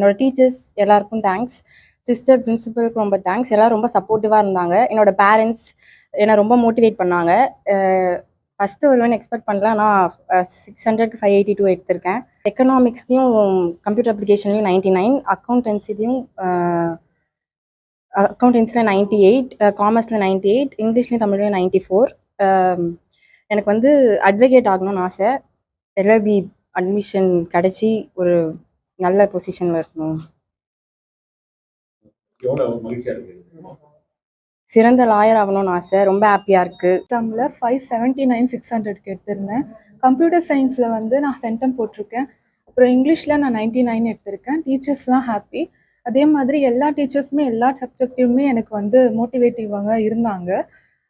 என்னோட டீச்சர்ஸ் எல்லாருக்கும் thanks. Sister, பிரின்சிபலுக்கு ரொம்ப தேங்க்ஸ். எல்லாரும் ரொம்ப சப்போர்ட்டிவாக இருந்தாங்க. என்னோட பேரண்ட்ஸ் என்னை ரொம்ப மோட்டிவேட் பண்ணாங்க. ஃபஸ்ட்டு வருவேன்னு எக்ஸ்பெக்ட் பண்ணல. ஆனால் 600க்கு 582 எடுத்திருக்கேன். எக்கனாமிக்ஸ்லையும் கம்ப்யூட்டர் அப்ளிகேஷன்லையும் 99, அக்கௌண்டன்சிலையும் அக்கௌண்டன்சியில் 98, காமர்ஸில் 98, இங்கிலீஷ்லையும் தமிழ்லையும் 94. எனக்கு வந்து அட்வொகேட் ஆகணும்னு ஆசை. எல்எல்பி அட்மிஷன் கிடச்சி ஒரு நல்ல பொசிஷனில் இருக்கணும். சிறந்த லாயர் ஆகணும்னு ஆசை. ரொம்ப ஹாப்பியாக இருக்குது. எக்ஸாமில் 579 600க்கு எடுத்திருந்தேன். கம்ப்யூட்டர் சயின்ஸில் வந்து நான் சென்டம் போட்டிருக்கேன். அப்புறம் இங்கிலீஷில் நான் 99 எடுத்திருக்கேன். டீச்சர்ஸ்லாம் ஹாப்பி. அதே மாதிரி எல்லா டீச்சர்ஸுமே எல்லா சப்ஜெக்டிவுமே எனக்கு வந்து மோட்டிவேட்டிவாக இருந்தாங்க.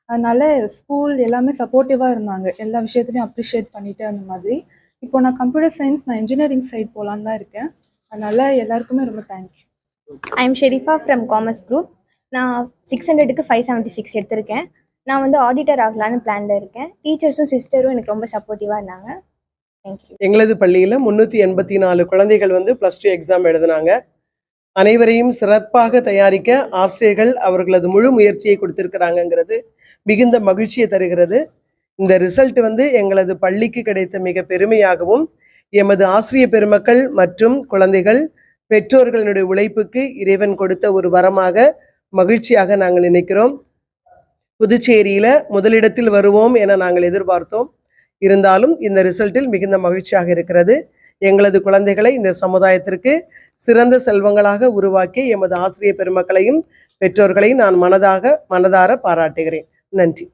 அதனால் ஸ்கூல் எல்லாமே சப்போர்ட்டிவாக இருந்தாங்க. எல்லா விஷயத்துலையும் அப்ரிஷியேட் பண்ணிவிட்டு அந்த மாதிரி. இப்போ நான் கம்ப்யூட்டர் சயின்ஸ் நான் இன்ஜினியரிங் சைட் போகலான்னு தான் இருக்கேன். அதனால் எல்லாருக்குமே ரொம்ப thank you. I am Sharifa from commerce group. நான் 600க்கு 576 எடுத்திருக்கேன். நான் வந்து ஆடிட்டர் ஆகலான்னு பிளானில் இருக்கேன். டீச்சர்ஸும் சிஸ்டரும் எனக்கு ரொம்ப சப்போர்ட்டிவாக இருந்தாங்க. தேங்க்யூ. எங்களது பள்ளியில் 384 குழந்தைகள் வந்து +2 எக்ஸாம் எழுதினாங்க. அனைவரையும் சிறப்பாக தயாரிக்க ஆசிரியர்கள் அவர்களது முழு முயற்சியை கொடுத்திருக்கிறாங்கிறது மிகுந்த மகிழ்ச்சியை தருகிறது. இந்த ரிசல்ட் வந்து எங்களது பள்ளிக்கு கிடைத்த மிக பெருமையாகவும், எமது ஆசிரிய பெருமக்கள் மற்றும் குழந்தைகள் பெற்றோர்களுடைய உழைப்புக்கு இறைவன் கொடுத்த ஒரு வரமாக மகிழ்ச்சியாக நாங்கள் நினைக்கிறோம். புதுச்சேரியில் முதலிடத்தில் வருவோம் என நாங்கள் எதிர்பார்த்தோம். இருந்தாலும் இந்த ரிசல்ட்டில் மிகுந்த மகிழ்ச்சியாக இருக்கிறது. எங்களது குழந்தைகளை இந்த சமுதாயத்திற்கு சிறந்த செல்வங்களாக உருவாக்கி எமது ஆசிரிய பெருமக்களையும் பெற்றோர்களையும் நான் மனதார பாராட்டுகிறேன். நன்றி.